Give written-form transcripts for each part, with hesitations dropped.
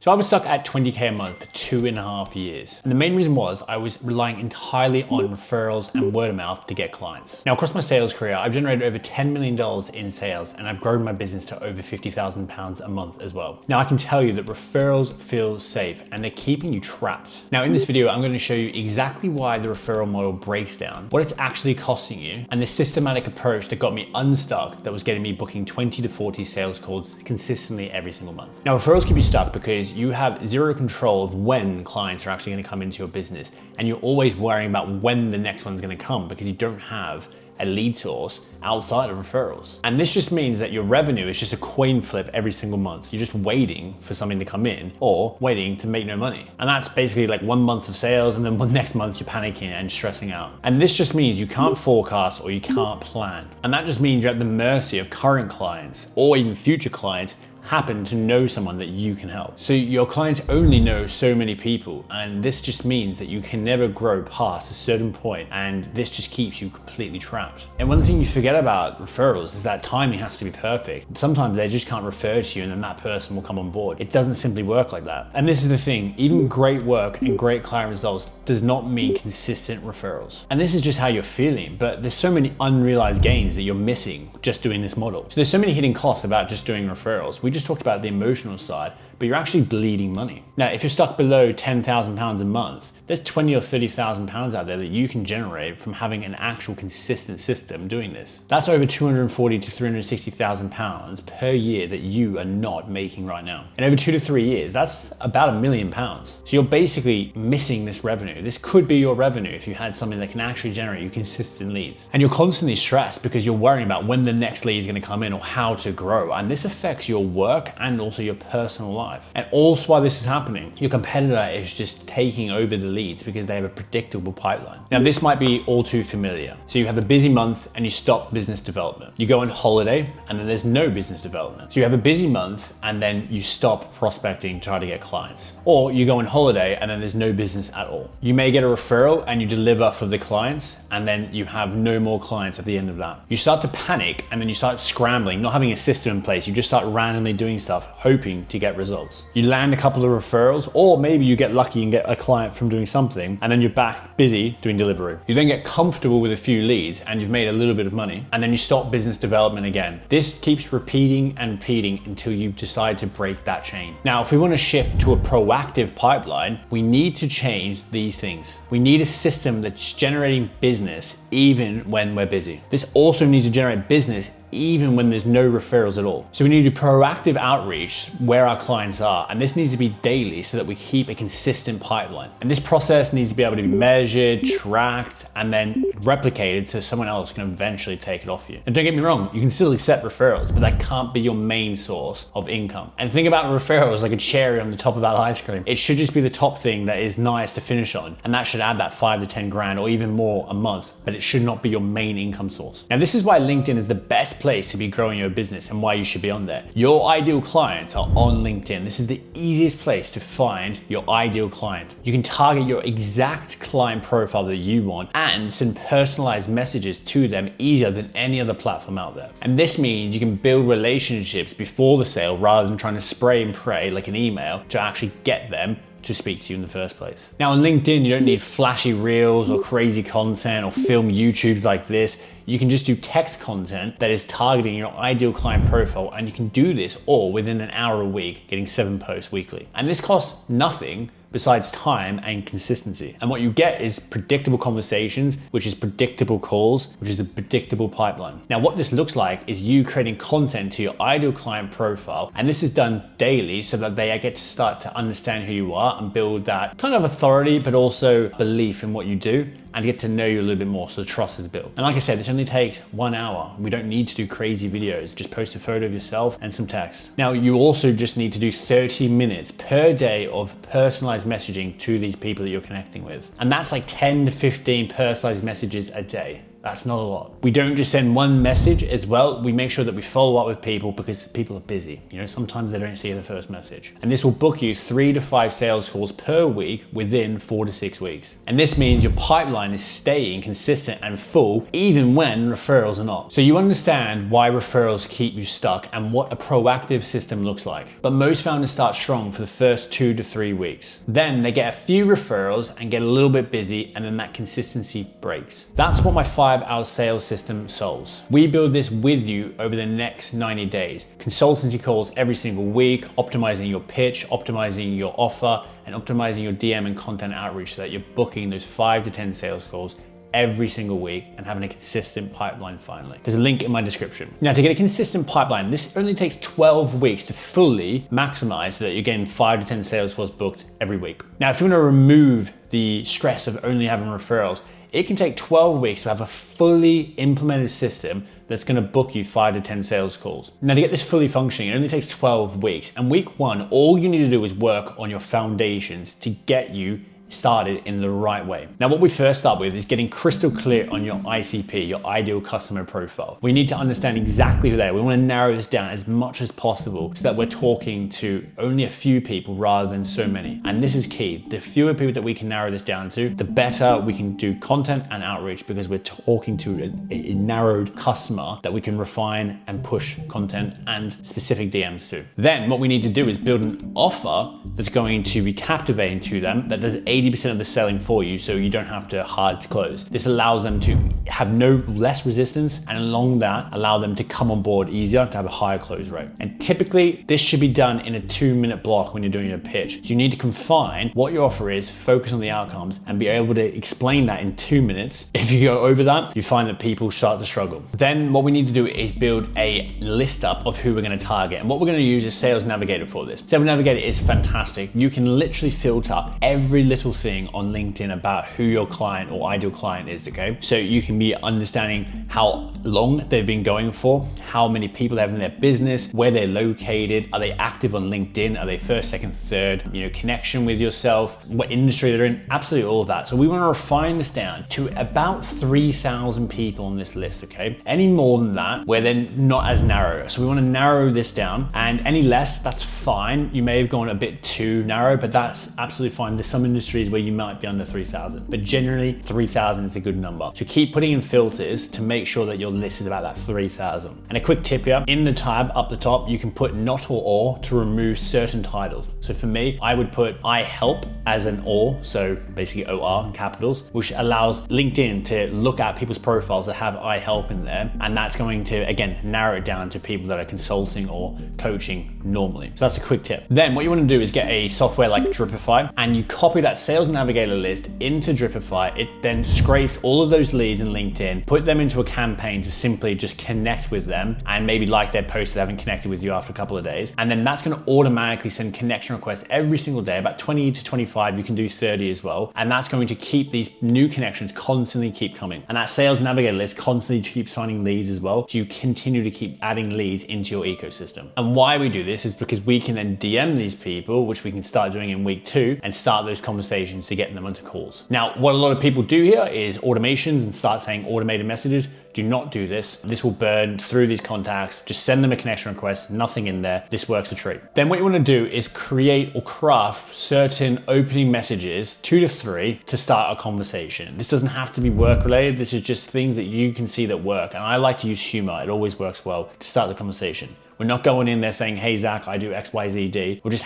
So I was stuck at 20K a month for 2.5 years. And the main reason was I was relying entirely on referrals and word of mouth to get clients. Now, across my sales career, I've generated over $10 million in sales, and I've grown my business to over £50,000 a month as well. Now, I can tell you that referrals feel safe and they're keeping you trapped. Now, in this video, I'm going to show you exactly why the referral model breaks down, what it's actually costing you, and the systematic approach that got me unstuck that was getting me booking 20 to 40 sales calls consistently every single month. Now, referrals keep you stuck because you have zero control of when clients are actually going to come into your business, and you're always worrying about when the next one's going to come because you don't have a lead source outside of referrals. And this just means that your revenue is just a coin flip every single month. You're just waiting for something to come in or waiting to make no money. And that's basically like 1 month of sales, and then the next month you're panicking and stressing out. And this just means you can't forecast or you can't plan. And that just means you're at the mercy of current clients or even future clients happen to know someone that you can help. So your clients only know so many people, and this just means that you can never grow past a certain point, and this just keeps you completely trapped. And one thing you forget about referrals is that timing has to be perfect. Sometimes they just can't refer to you and then that person will come on board. It doesn't simply work like that. And this is the thing, even great work and great client results does not mean consistent referrals. And this is just how you're feeling, but there's so many unrealized gains that you're missing just doing this model. So there's so many hidden costs about just doing referrals. We just talked about the emotional side, but you're actually bleeding money. Now, if you're stuck below £10,000 a month, there's £20,000 or £30,000 out there that you can generate from having an actual consistent system doing this. That's over £240,000 to £360,000 per year that you are not making right now. And over 2 to 3 years, that's about £1 million. So you're basically missing this revenue. This could be your revenue if you had something that can actually generate you consistent leads. And you're constantly stressed because you're worrying about when the next lead is going to come in or how to grow. And this affects your work and also your personal life. And also while this is happening, your competitor is just taking over the leads because they have a predictable pipeline. Now, this might be all too familiar. So you have a busy month and you stop business development. You go on holiday and then there's no business development. So you have a busy month and then you stop prospecting to try to get clients. Or you go on holiday and then there's no business at all. You may get a referral and you deliver for the clients, and then you have no more clients at the end of that. You start to panic and then you start scrambling, not having a system in place. You just start randomly doing stuff, hoping to get results. You land a couple of referrals, or maybe you get lucky and get a client from doing something, and then you're back busy doing delivery. You then get comfortable with a few leads and you've made a little bit of money, and then you stop business development again. This keeps repeating and repeating until you decide to break that chain. Now, if we want to shift to a proactive pipeline, we need to change these things. We need a system that's generating business even when we're busy. This also needs to generate business even when there's no referrals at all. So we need to do proactive outreach where our clients are, and this needs to be daily so that we keep a consistent pipeline. And this process needs to be able to be measured, tracked, and then replicated so someone else can eventually take it off you. And don't get me wrong, you can still accept referrals, but that can't be your main source of income. And think about referrals like a cherry on the top of that ice cream. It should just be the top thing that is nice to finish on, and that should add that 5 to 10 grand or even more a month, but it should not be your main income source. Now, this is why LinkedIn is the best place to be growing your business and why you should be on there. Your ideal clients are on LinkedIn. This is the easiest place to find your ideal client. You can target your exact client profile that you want and send personalized messages to them easier than any other platform out there. And this means you can build relationships before the sale rather than trying to spray and pray like an email to actually get them to speak to you in the first place. Now, on LinkedIn, you don't need flashy reels or crazy content or film YouTubes like this. You can just do text content that is targeting your ideal client profile, and you can do this all within an hour a week, getting 7 posts weekly. And this costs nothing besides time and consistency. And what you get is predictable conversations, which is predictable calls, which is a predictable pipeline. Now, what this looks like is you creating content to your ideal client profile, and this is done daily so that they get to start to understand who you are and build that kind of authority, but also belief in what you do, and get to know you a little bit more so the trust is built. And like I said, this only takes 1 hour. We don't need to do crazy videos. Just post a photo of yourself and some text. Now, you also just need to do 30 minutes per day of personalized messaging to these people that you're connecting with. And that's like 10 to 15 personalized messages a day. That's not a lot. We don't just send one message as well. We make sure that we follow up with people because people are busy. You know, sometimes they don't see the first message. And this will book you 3 to 5 sales calls per week within 4 to 6 weeks. And this means your pipeline is staying consistent and full even when referrals are not. So you understand why referrals keep you stuck and what a proactive system looks like. But most founders start strong for the first 2 to 3 weeks. Then they get a few referrals and get a little bit busy, and then that consistency breaks. That's what my 5-hour sales system solves. We build this with you over the next 90 days. Consultancy calls every single week, optimizing your pitch, optimizing your offer, and optimizing your DM and content outreach so that you're booking those 5 to 10 sales calls every single week and having a consistent pipeline finally. There's a link in my description. Now, to get a consistent pipeline, this only takes 12 weeks to fully maximize so that you're getting 5 to 10 sales calls booked every week. Now, if you want to remove the stress of only having referrals, it can take 12 weeks to have a fully implemented system that's going to book you 5 to 10 sales calls. Now, to get this fully functioning, it only takes 12 weeks. And week 1, all you need to do is work on your foundations to get you started in the right way. Now, what we first start with is getting crystal clear on your ICP, your ideal customer profile. We need to understand exactly who they are. We want to narrow this down as much as possible so that we're talking to only a few people rather than so many. And this is key. The fewer people that we can narrow this down to, the better we can do content and outreach, because we're talking to a narrowed customer that we can refine and push content and specific DMs to. Then what we need to do is build an offer that's going to be captivating to them, that does 80% of the selling for you, so you don't have to hard to close. This allows them to have less resistance, and along that, allow them to come on board easier to have a higher close rate. And typically, this should be done in a 2-minute block when you're doing your pitch. So you need to confine what your offer is, focus on the outcomes, and be able to explain that in 2 minutes. If you go over that, you find that people start to struggle. Then what we need to do is build a list up of who we're going to target. And what we're going to use is Sales Navigator for this. Sales Navigator is fantastic. You can literally filter every little thing on LinkedIn about who your client or ideal client is, okay? So you can be understanding how long they've been going for, how many people they have in their business, where they're located, are they active on LinkedIn, are they first, second, third, connection with yourself, what industry they're in, absolutely all of that. So we want to refine this down to about 3,000 people on this list, okay? Any more than that, we're then not as narrow. So we want to narrow this down, and any less, that's fine. You may have gone a bit too narrow, but that's absolutely fine. There's some industries where you might be under 3,000, but generally 3,000 is a good number. So keep putting in filters to make sure that your list is about that 3,000. And a quick tip here, in the tab up the top, you can put not or to remove certain titles. So for me, I would put I help as an or, so basically OR in capitals, which allows LinkedIn to look at people's profiles that have I help in there. And that's going to, again, narrow it down to people that are consulting or coaching normally. So that's a quick tip. Then what you want to do is get a software like Dripify, and you copy that Sales Navigator list into Dripify. It then scrapes all of those leads in LinkedIn, put them into a campaign to simply just connect with them and maybe like their post if they haven't connected with you after a couple of days. And then that's going to automatically send connection requests every single day, about 20 to 25. You can do 30 as well. And that's going to keep these new connections constantly keep coming. And that Sales Navigator list constantly keeps finding leads as well. So you continue to keep adding leads into your ecosystem. And why we do this is because we can then DM these people, which we can start doing in week 2, and start those conversations to get them onto calls. Now, what a lot of people do here is automations and start saying automated messages. Do not do this. This will burn through these contacts. Just send them a connection request, nothing in there. This works a treat. Then what you want to do is create or craft certain opening messages, 2 to 3, to start a conversation. This doesn't have to be work related. This is just things that you can see that work. And I like to use humor. It always works well to start the conversation. We're not going in there saying, hey, Zach, I do X, Y, Z, D. We're just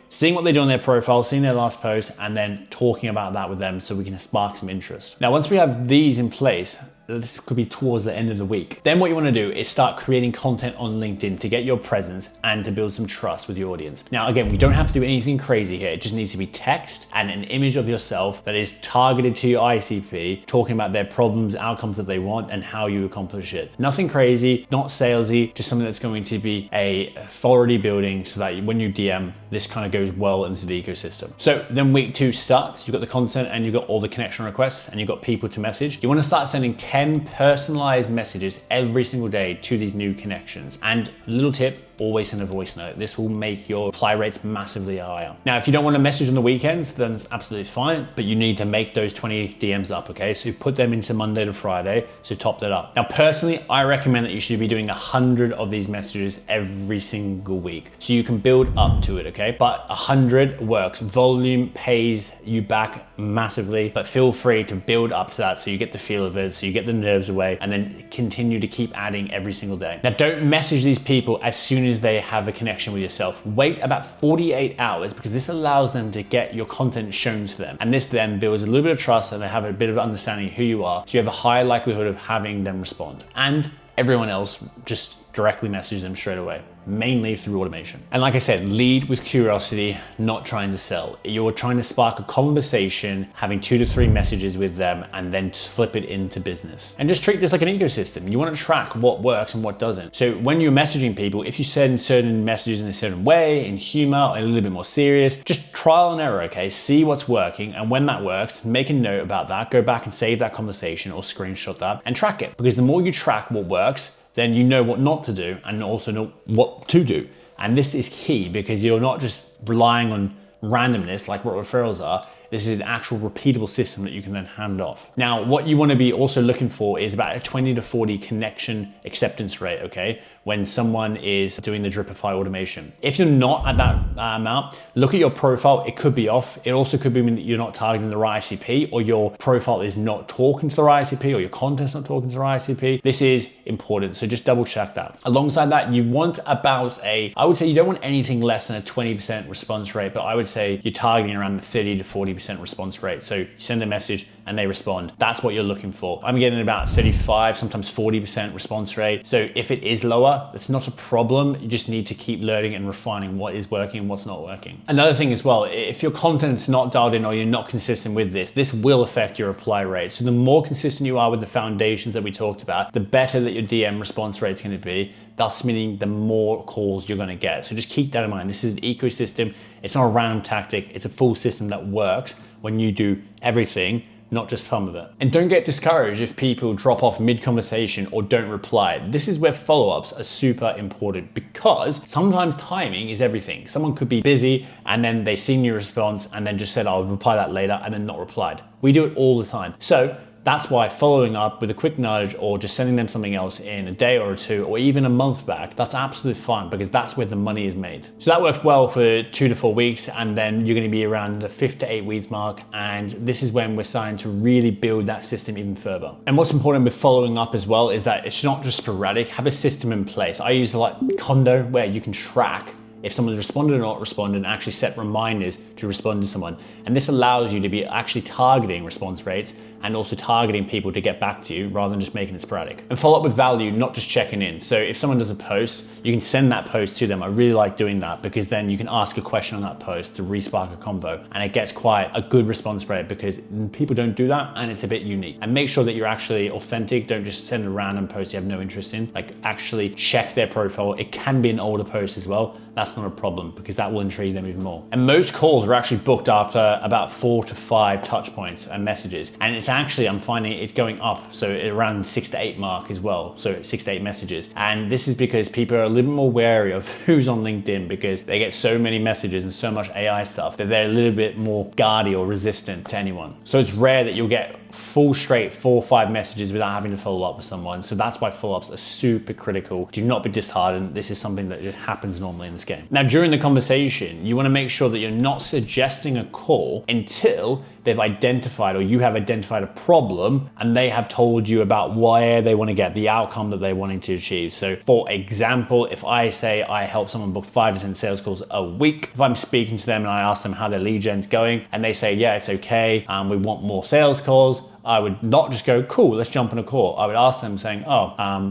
seeing what they do on their profile, seeing their last post, and then talking about that with them so we can spark some interest. Now, once we have these in place, this could be towards the end of the week. Then what you want to do is start creating content on LinkedIn to get your presence and to build some trust with your audience. Now, again, we don't have to do anything crazy here. It just needs to be text and an image of yourself that is targeted to your ICP, talking about their problems, outcomes that they want, and how you accomplish it. Nothing crazy, not salesy, just something that's going to be a authority building so that when you DM, this kind of goes well into the ecosystem. So then week 2 starts, you've got the content and you've got all the connection requests and you've got people to message. You want to start sending 10 personalized messages every single day to these new connections. And little tip, always send a voice note. This will make your reply rates massively higher. Now, if you don't want to message on the weekends, then it's absolutely fine, but you need to make those 20 DMs up, okay? So you put them into Monday to Friday, so top that up. Now, personally, I recommend that you should be doing 100 of these messages every single week, so you can build up to it, okay? But 100 works. Volume pays you back massively, but feel free to build up to that so you get the feel of it, so you get the nerves away, and then continue to keep adding every single day. Now, don't message these people as soon as they have a connection with yourself. Wait about 48 hours because this allows them to get your content shown to them. And this then builds a little bit of trust and they have a bit of understanding of who you are. So you have a high likelihood of having them respond. And everyone else, just directly message them straight away, mainly through automation. And like I said, lead with curiosity, not trying to sell. You're trying to spark a conversation, having 2 to 3 messages with them, and then flip it into business. And just treat this like an ecosystem. You want to track what works and what doesn't. So when you're messaging people, if you send certain messages in a certain way, in humor, a little bit more serious, just trial and error, okay? See what's working. And when that works, make a note about that, go back and save that conversation or screenshot that and track it. Because the more you track what works, then you know what not to do and also know what to do. And this is key because you're not just relying on randomness like what referrals are. This is an actual repeatable system that you can then hand off. Now, what you want to be also looking for is about a 20 to 40 connection acceptance rate, okay? When someone is doing the Dripify automation. If you're not at that amount, look at your profile. It could be off. It also could be that you're not targeting the right ICP, or your profile is not talking to the right ICP, or your content's not talking to the right ICP. This is important, so just double check that. Alongside that, you want about I would say you don't want anything less than a 20% response rate, but I would say you're targeting around the 30 to 40% response rate. So you send a message and they respond. That's what you're looking for. I'm getting about 35, sometimes 40% response rate. So if it is lower, it's not a problem. You just need to keep learning and refining what is working and what's not working. Another thing as well, if your content's not dialed in or you're not consistent with this will affect your reply rate. So the more consistent you are with the foundations that we talked about, the better that your DM response rate is going to be, thus meaning the more calls you're going to get. So just keep that in mind. This is an ecosystem. It's not a random tactic. It's a full system that works when you do everything, not just some of it. And don't get discouraged if people drop off mid-conversation or don't reply. This is where follow-ups are super important because sometimes timing is everything. Someone could be busy and then they seen your response and then just said, I'll reply that later, and then not replied. We do it all the time. So that's why following up with a quick nudge or just sending them something else in a day or 2 or even a month back, that's absolutely fine because that's where the money is made. So that works well for 2 to 4 weeks, and then you're going to be around the 5 to 8 week mark. And this is when we're starting to really build that system even further. And what's important with following up as well is that it's not just sporadic, have a system in place. I use like Condo where you can track if someone's responded or not responded and actually set reminders to respond to someone. And this allows you to be actually targeting response rates and also targeting people to get back to you rather than just making it sporadic. And follow up with value, not just checking in. So if someone does a post, you can send that post to them. I really like doing that because then you can ask a question on that post to re-spark a convo, and it gets quite a good response rate because people don't do that and it's a bit unique. And make sure that you're actually authentic. Don't just send a random post you have no interest in. Like actually check their profile. It can be an older post as well. That's not a problem because that will intrigue them even more. And most calls are actually booked after about 4 to 5 touch points and messages. And it's actually, I'm finding it's going up. So around 6 to 8 mark as well. So 6 to 8 messages. And this is because people are a little bit more wary of who's on LinkedIn because they get so many messages and so much AI stuff that they're a little bit more guardy or resistant to anyone. So it's rare that you'll get full straight 4 or 5 messages without having to follow up with someone. So that's why follow-ups are super critical. Do not be disheartened. This is something that just happens normally in this game. Now, during the conversation, you want to make sure that you're not suggesting a call until they've identified or you have identified a problem and they have told you about where they want to get the outcome that they're wanting to achieve. So for example, if I say I help someone book 5 to 10 sales calls a week, if I'm speaking to them and I ask them how their lead gen's going and they say, yeah, it's okay, we want more sales calls, I would not just go, cool, let's jump on a call. I would ask them saying,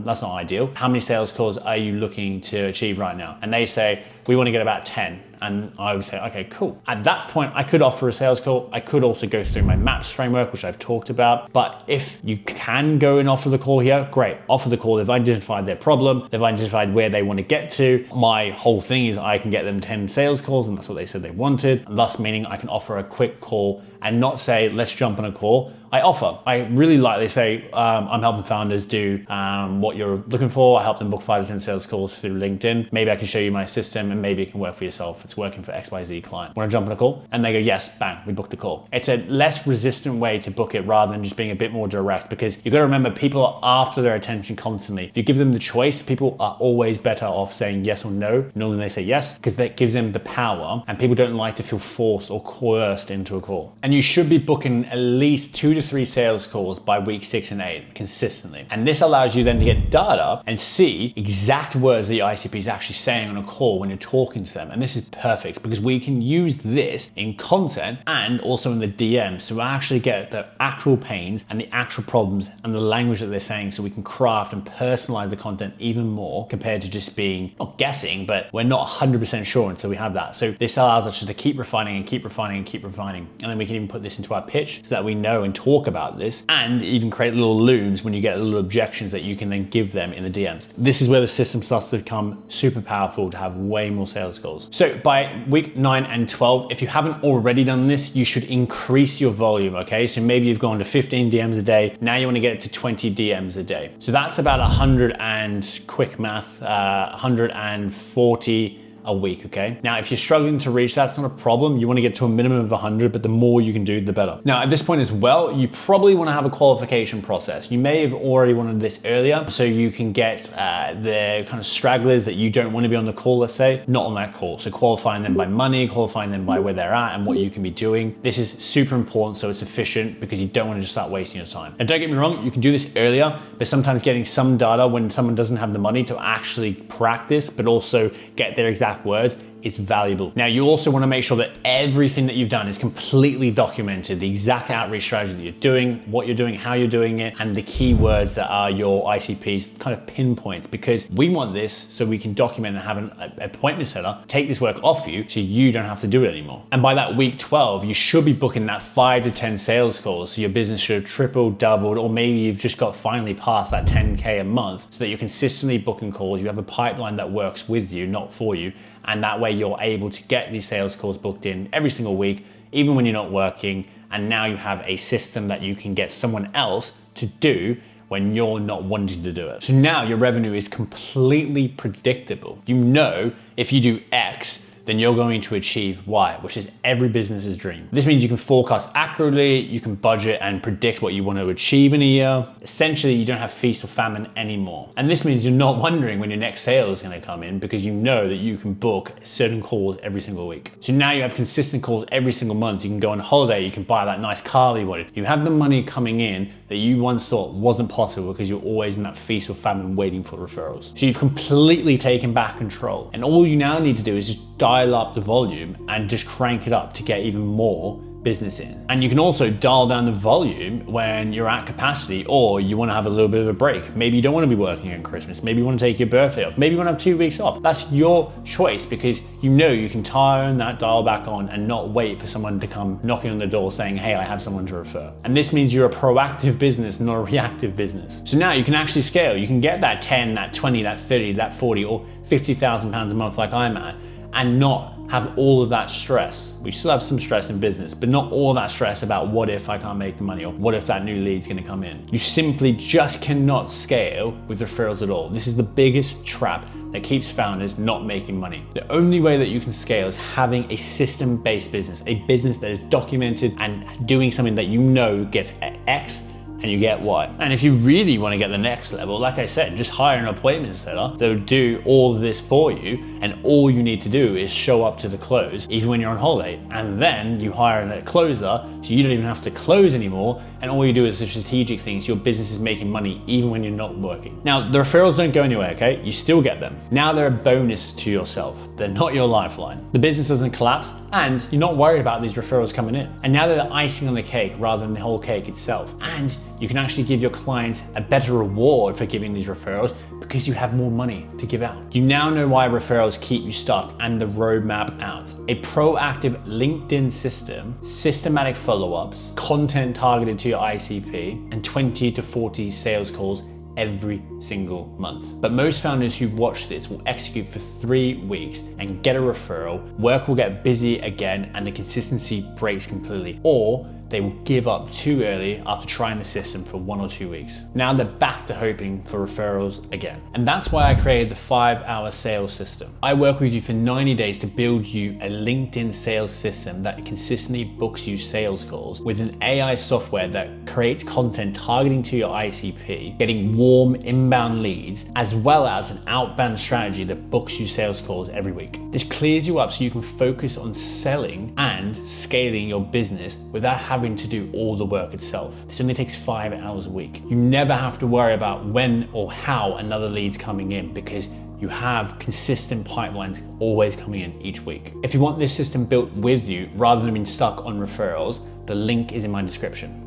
that's not ideal. How many sales calls are you looking to achieve right now? And they say, we want to get about 10. And I would say, okay, cool. At that point, I could offer a sales call. I could also go through my MAPS framework, which I've talked about. But if you can go and offer the call here, great, offer the call. They've identified their problem. They've identified where they want to get to. My whole thing is I can get them 10 sales calls, and that's what they said they wanted. And thus meaning I can offer a quick call and not say, let's jump on a call. I really like, they say, I'm helping founders do what you're looking for. I help them book 5 to 10 sales calls through LinkedIn. Maybe I can show you my system and maybe it can work for yourself. It's working for XYZ client. Want to jump on a call? And they go, yes, bang, we booked the call. It's a less resistant way to book it rather than just being a bit more direct, because you've got to remember, people are after their attention constantly. If you give them the choice, people are always better off saying yes or no. Normally they say yes, because that gives them the power, and people don't like to feel forced or coerced into a call. And you should be booking at least 2 to 3 sales calls by week 6 and 8 consistently. And this allows you then to get data and see exact words that your ICP is actually saying on a call when you're talking to them. And this is perfect because we can use this in content and also in the DMs to actually get the actual pains and the actual problems and the language that they're saying, so we can craft and personalize the content even more compared to just being, not guessing, but we're not 100% sure until we have that. So this allows us just to keep refining and keep refining and keep refining. And then we can even put this into our pitch so that we know and talk about this, and even create little looms when you get little objections that you can then give them in the DMs. This is where the system starts to become super powerful to have way more sales calls. So by week 9 and 12, if you haven't already done this, you should increase your volume, okay? So maybe you've gone to 15 DMs a day. Now you want to get it to 20 DMs a day. So that's about 100 and quick math, 140 a week, okay? Now, if you're struggling to reach that, it's not a problem. You want to get to a minimum of 100, but the more you can do, the better. Now, at this point as well, you probably want to have a qualification process. You may have already wanted this earlier, so you can get the kind of stragglers that you don't want to be on the call, let's say, not on that call. So qualifying them by money, qualifying them by where they're at and what you can be doing. This is super important, so it's efficient, because you don't want to just start wasting your time. And don't get me wrong, you can do this earlier, but sometimes getting some data when someone doesn't have the money to actually practice, but also get their exact words, is valuable. Now, you also want to make sure that everything that you've done is completely documented, the exact outreach strategy that you're doing, what you're doing, how you're doing it, and the keywords that are your ICP's kind of pinpoints, because we want this so we can document and have an appointment setter take this work off you so you don't have to do it anymore. And by that week 12, you should be booking that 5 to 10 sales calls. So your business should have tripled, doubled, or maybe you've just got finally past that 10K a month, so that you're consistently booking calls. You have a pipeline that works with you, not for you. And that way you're able to get these sales calls booked in every single week, even when you're not working. And now you have a system that you can get someone else to do when you're not wanting to do it. So now your revenue is completely predictable. You know, if you do X, then you're going to achieve Y, which is every business's dream. This means you can forecast accurately, you can budget and predict what you want to achieve in a year. Essentially, you don't have feast or famine anymore. And this means you're not wondering when your next sale is going to come in, because you know that you can book certain calls every single week. So now you have consistent calls every single month. You can go on holiday, you can buy that nice car that you wanted. You have the money coming in that you once thought wasn't possible because you're always in that feast or famine waiting for referrals. So you've completely taken back control. And all you now need to do is just dial up the volume and just crank it up to get even more business in. And you can also dial down the volume when you're at capacity, or you want to have a little bit of a break. Maybe you don't want to be working on Christmas. Maybe you want to take your birthday off. Maybe you want to have 2 weeks off. That's your choice, because you know you can turn that dial back on and not wait for someone to come knocking on the door saying, hey, I have someone to refer. And this means you're a proactive business, not a reactive business. So now you can actually scale. You can get that 10, that 20, that 30, that 40, or 50,000 pounds a month like I'm at, and not have all of that stress. We still have some stress in business, but not all that stress about what if I can't make the money, or what if that new lead's gonna come in. You simply just cannot scale with referrals at all. This is the biggest trap that keeps founders not making money. The only way that you can scale is having a system-based business, a business that is documented and doing something that you know gets X and you get Y. And if you really want to get the next level, like I said, just hire an appointment setter that will do all of this for you, and all you need to do is show up to the close, even when you're on holiday. And then you hire a closer, so you don't even have to close anymore, and all you do is the strategic things. Your business is making money even when you're not working. Now, the referrals don't go anywhere, okay? You still get them. Now they're a bonus to yourself. They're not your lifeline. The business doesn't collapse, and you're not worried about these referrals coming in. And now they're the icing on the cake rather than the whole cake itself. And you can actually give your clients a better reward for giving these referrals, Because you have more money to give out. You now know why referrals keep you stuck and the roadmap out. A proactive LinkedIn system, systematic follow-ups, content targeted to your ICP, and 20 to 40 sales calls every single month. But most founders who watch this will execute for 3 weeks and get a referral, work will get busy again, and the consistency breaks completely, or they will give up too early after trying the system for 1 or 2 weeks. Now they're back to hoping for referrals again. And that's why I created the 5-hour sales system. I work with you for 90 days to build you a LinkedIn sales system that consistently books you sales calls with an AI software that creates content targeting to your ICP, getting warm inbound leads, as well as an outbound strategy that books you sales calls every week. This clears you up so you can focus on selling and scaling your business without having to do all the work itself. This only takes 5 hours a week. You never have to worry about when or how another lead's coming in because you have consistent pipelines always coming in each week. If you want this system built with you rather than being stuck on referrals, the link is in my description.